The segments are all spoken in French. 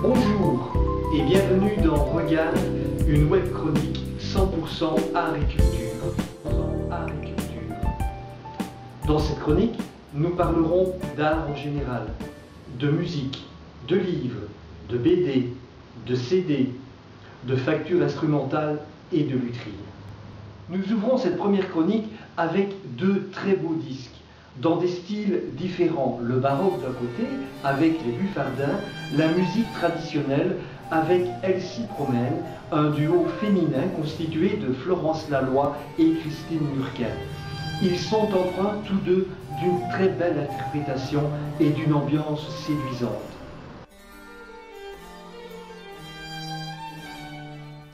Bonjour et bienvenue dans Regard, une web chronique 100% art et culture. Dans cette chronique, nous parlerons d'art en général, de musique, de livres, de BD, de CD, de factures instrumentales et de lutherie. Nous ouvrons cette première chronique avec deux très beaux disques, dans des styles différents. Le baroque d'un côté, avec les buffardins, la musique traditionnelle, avec Elsie Promène, un duo féminin constitué de Florence Laloy et Christine Lurquin. Ils sont empreints tous deux d'une très belle interprétation et d'une ambiance séduisante.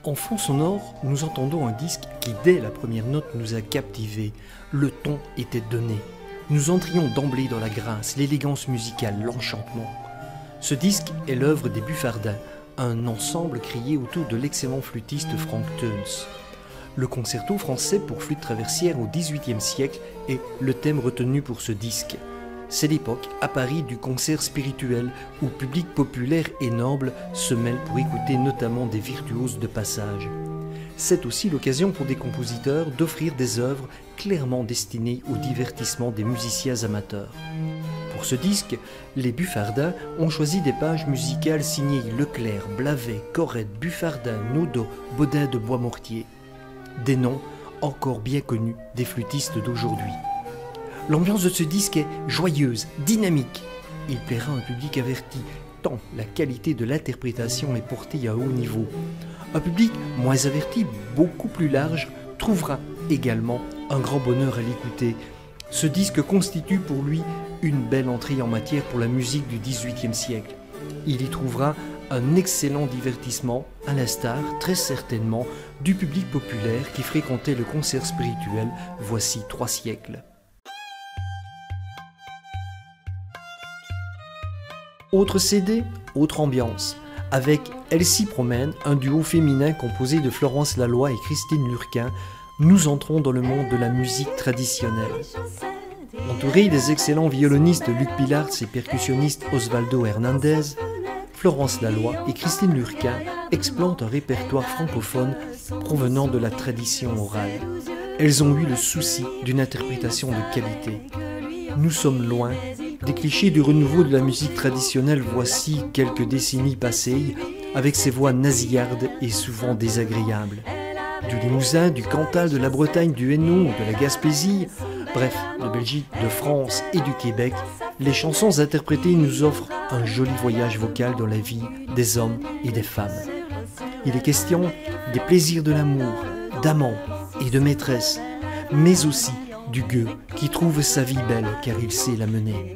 En fond sonore, nous entendons un disque qui, dès la première note, nous a captivés. Le ton était donné. Nous entrions d'emblée dans la grâce, l'élégance musicale, l'enchantement. Ce disque est l'œuvre des Buffardins, un ensemble créé autour de l'excellent flûtiste Frank Teuns. Le concerto français pour flûte traversière au XVIIIe siècle est le thème retenu pour ce disque. C'est l'époque, à Paris, du concert spirituel où public populaire et noble se mêle pour écouter notamment des virtuoses de passage. C'est aussi l'occasion pour des compositeurs d'offrir des œuvres clairement destinées au divertissement des musiciens amateurs. Pour ce disque, les Buffardins ont choisi des pages musicales signées Leclerc, Blavet, Corrette, Buffardin, Naudot, Baudin de Boismortier. Des noms encore bien connus des flûtistes d'aujourd'hui. L'ambiance de ce disque est joyeuse, dynamique. Il plaira à un public averti, tant la qualité de l'interprétation est portée à haut niveau. Un public moins averti, beaucoup plus large, trouvera également un grand bonheur à l'écouter. Ce disque constitue pour lui une belle entrée en matière pour la musique du XVIIIe siècle. Il y trouvera un excellent divertissement, à l'instar, très certainement, du public populaire qui fréquentait le concert spirituel voici 3 siècles. Autre CD, autre ambiance. Avec Elsie Promène, un duo féminin composé de Florence Laloy et Christine Lurquin, nous entrons dans le monde de la musique traditionnelle. Entourés des excellents violonistes Luc Pilartz et percussionnistes Osvaldo Hernandez, Florence Laloy et Christine Lurquin exploitent un répertoire francophone provenant de la tradition orale. Elles ont eu le souci d'une interprétation de qualité. Nous sommes loin des clichés du renouveau de la musique traditionnelle voici quelques décennies passées, avec ses voix nasillardes et souvent désagréables. Du Limousin, du Cantal, de la Bretagne, du Hainaut, de la Gaspésie, bref, de Belgique, de France et du Québec, les chansons interprétées nous offrent un joli voyage vocal dans la vie des hommes et des femmes. Il est question des plaisirs de l'amour, d'amant et de maîtresse, mais aussi du gueux qui trouve sa vie belle car il sait la mener.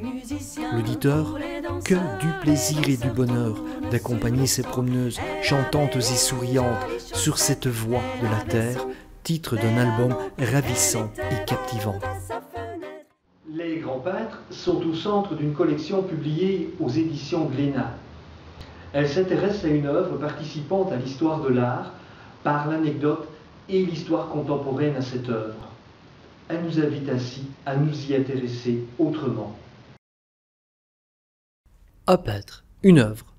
L'auditeur, que du plaisir et du bonheur d'accompagner ces promeneuses chantantes et souriantes sur cette voie de la terre, titre d'un album ravissant et captivant. Les grands peintres sont au centre d'une collection publiée aux éditions Glénat. Elle s'intéresse à une œuvre participant à l'histoire de l'art par l'anecdote et l'histoire contemporaine à cette œuvre. Elle nous invite ainsi à nous y intéresser autrement. Un peintre, une œuvre.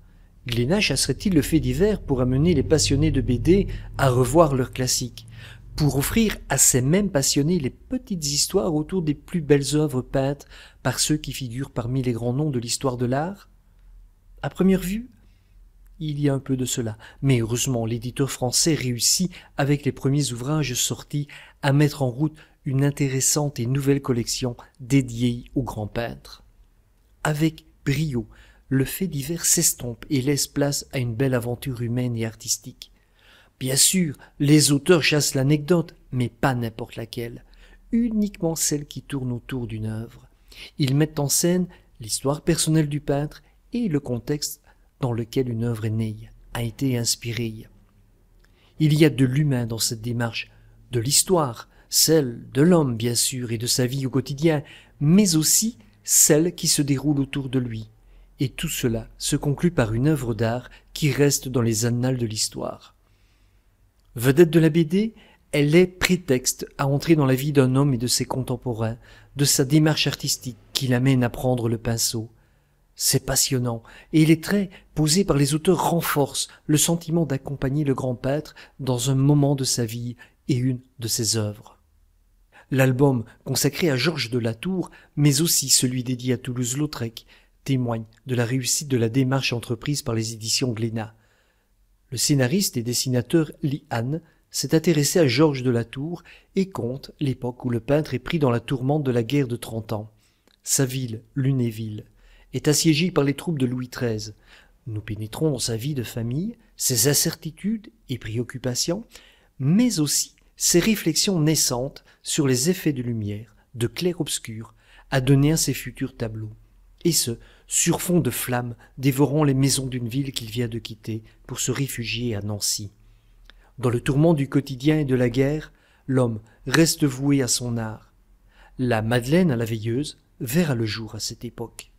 Glénat chasserait-il le fait divers pour amener les passionnés de BD à revoir leurs classiques, pour offrir à ces mêmes passionnés les petites histoires autour des plus belles œuvres peintes par ceux qui figurent parmi les grands noms de l'histoire de l'art? À première vue, il y a un peu de cela, mais heureusement l'éditeur français réussit, avec les premiers ouvrages sortis, à mettre en route une intéressante et nouvelle collection dédiée aux grands peintres. Avec brio, le fait divers s'estompe et laisse place à une belle aventure humaine et artistique. Bien sûr, les auteurs chassent l'anecdote, mais pas n'importe laquelle, uniquement celle qui tourne autour d'une œuvre. Ils mettent en scène l'histoire personnelle du peintre et le contexte dans lequel une œuvre est née, a été inspirée. Il y a de l'humain dans cette démarche, de l'histoire, celle de l'homme bien sûr et de sa vie au quotidien, mais aussi celle qui se déroule autour de lui. Et tout cela se conclut par une œuvre d'art qui reste dans les annales de l'histoire. Vedette de la BD, elle est prétexte à entrer dans la vie d'un homme et de ses contemporains, de sa démarche artistique qui l'amène à prendre le pinceau. C'est passionnant, et les traits posés par les auteurs renforcent le sentiment d'accompagner le grand peintre dans un moment de sa vie et une de ses œuvres. L'album consacré à Georges de Latour, mais aussi celui dédié à Toulouse-Lautrec, témoignent de la réussite de la démarche entreprise par les éditions Glénat. Le scénariste et dessinateur Lee Han s'est intéressé à Georges de Latour et compte l'époque où le peintre est pris dans la tourmente de la guerre de 30 ans. Sa ville, Lunéville, est assiégée par les troupes de Louis XIII. Nous pénétrons dans sa vie de famille, ses incertitudes et préoccupations, mais aussi ses réflexions naissantes sur les effets de lumière, de clair-obscur, à donner à ses futurs tableaux. Et ce, sur fond de flammes dévorant les maisons d'une ville qu'il vient de quitter pour se réfugier à Nancy. Dans le tourment du quotidien et de la guerre, l'homme reste voué à son art. La Madeleine à la veilleuse verra le jour à cette époque.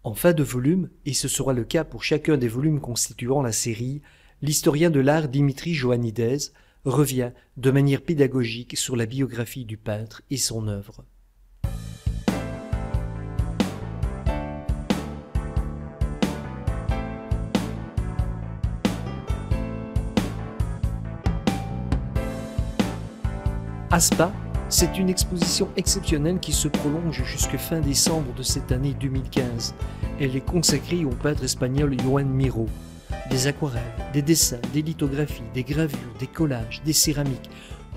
En fin de volume, et ce sera le cas pour chacun des volumes constituant la série, l'historien de l'art Dimitri Joannidez revient de manière pédagogique sur la biographie du peintre et son œuvre. ASPA, c'est une exposition exceptionnelle qui se prolonge jusqu'à fin décembre de cette année 2015. Elle est consacrée au peintre espagnol Joan Miró. Des aquarelles, des dessins, des lithographies, des gravures, des collages, des céramiques.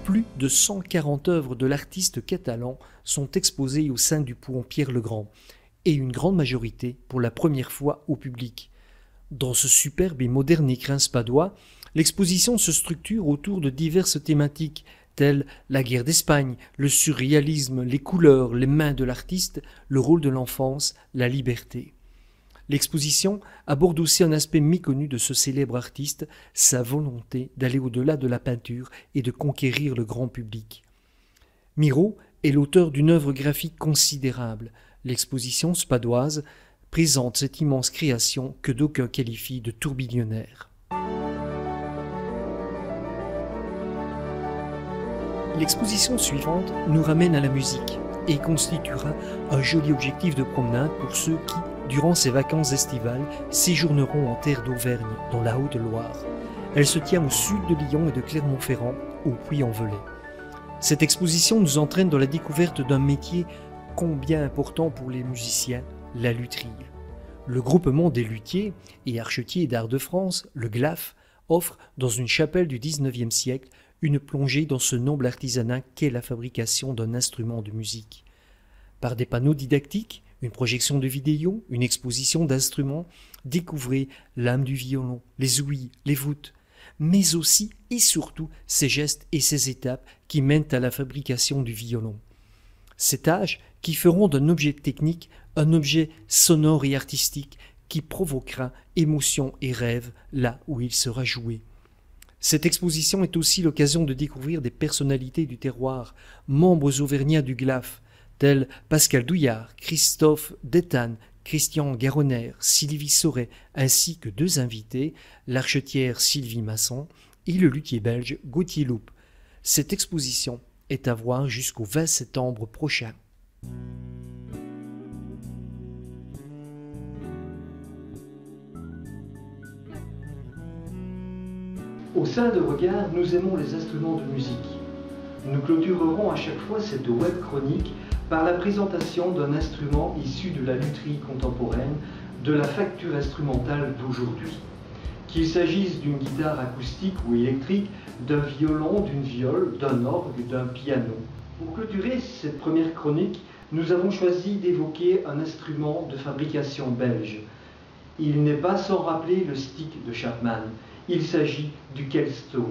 Plus de 140 œuvres de l'artiste catalan sont exposées au sein du Pont Pierre-le-Grand, et une grande majorité pour la première fois au public. Dans ce superbe et moderne écrin spadois, l'exposition se structure autour de diverses thématiques, telles la guerre d'Espagne, le surréalisme, les couleurs, les mains de l'artiste, le rôle de l'enfance, la liberté. L'exposition aborde aussi un aspect méconnu de ce célèbre artiste, sa volonté d'aller au-delà de la peinture et de conquérir le grand public. Miró est l'auteur d'une œuvre graphique considérable. L'exposition spadoise présente cette immense création que d'aucuns qualifient de tourbillonnaire. L'exposition suivante nous ramène à la musique et constituera un joli objectif de promenade pour ceux qui, durant ces vacances estivales, séjourneront en terre d'Auvergne, dans la Haute-Loire. Elle se tient au sud de Lyon et de Clermont-Ferrand, au Puy-en-Velay. Cette exposition nous entraîne dans la découverte d'un métier combien important pour les musiciens, la lutherie. Le groupement des luthiers et archetiers d'art de France, le GLAF, offre, dans une chapelle du XIXe siècle, une plongée dans ce noble artisanat qu'est la fabrication d'un instrument de musique. Par des panneaux didactiques, une projection de vidéos, une exposition d'instruments, découvrez l'âme du violon, les ouïes, les voûtes, mais aussi et surtout ses gestes et ses étapes qui mènent à la fabrication du violon. Ces tâches qui feront d'un objet technique un objet sonore et artistique qui provoquera émotion et rêve là où il sera joué. Cette exposition est aussi l'occasion de découvrir des personnalités du terroir, membres auvergnats du GLAF, tels Pascal Douillard, Christophe Détane, Christian Garonner, Sylvie Sauret, ainsi que deux invités, l'archetière Sylvie Masson et le luthier belge Gauthier Loup. Cette exposition est à voir jusqu'au 20 septembre prochain. Au sein de Regard, nous aimons les instruments de musique. Nous clôturerons à chaque fois cette web chronique par la présentation d'un instrument issu de la lutherie contemporaine, de la facture instrumentale d'aujourd'hui. Qu'il s'agisse d'une guitare acoustique ou électrique, d'un violon, d'une viole, d'un orgue, d'un piano. Pour clôturer cette première chronique, nous avons choisi d'évoquer un instrument de fabrication belge. Il n'est pas sans rappeler le stick de Chapman. Il s'agit du Kehlstone.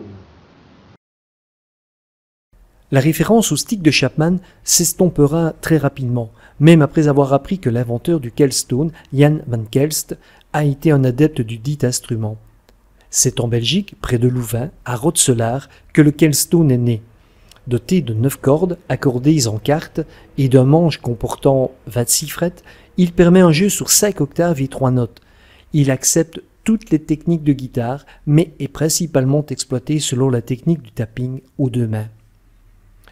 La référence au stick de Chapman s'estompera très rapidement, même après avoir appris que l'inventeur du Kehlstone, Jan van Kelst, a été un adepte du dit instrument. C'est en Belgique, près de Louvain, à Rotselaar, que le Kehlstone est né. Doté de 9 cordes accordées en quarte et d'un manche comportant 26 frettes, il permet un jeu sur 5 octaves et 3 notes. Il accepte toutes les techniques de guitare, mais est principalement exploité selon la technique du tapping aux deux mains.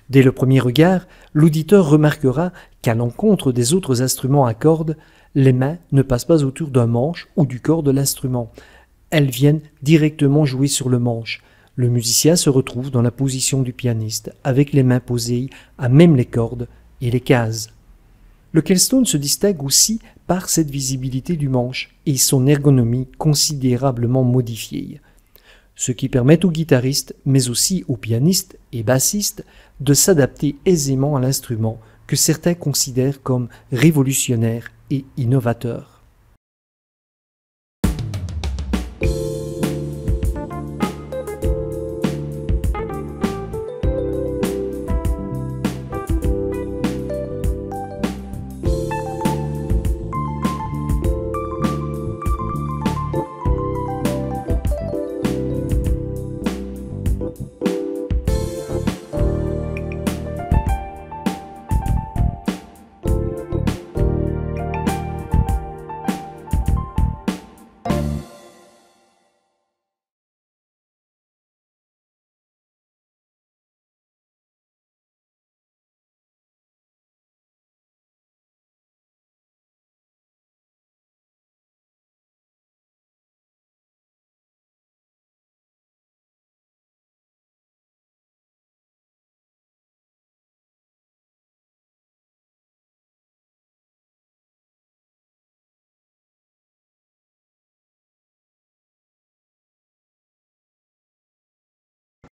Dès le premier regard, l'auditeur remarquera qu'à l'encontre des autres instruments à cordes, Les mains ne passent pas autour d'un manche ou du corps de l'instrument. Elles viennent directement jouer sur le manche. Le musicien se retrouve dans la position du pianiste, avec les mains posées à même les cordes et les cases. Le Kehlstone se distingue aussi par cette visibilité du manche et son ergonomie considérablement modifiée, ce qui permet aux guitaristes, mais aussi aux pianistes et bassistes, de s'adapter aisément à l'instrument que certains considèrent comme révolutionnaire et innovateur.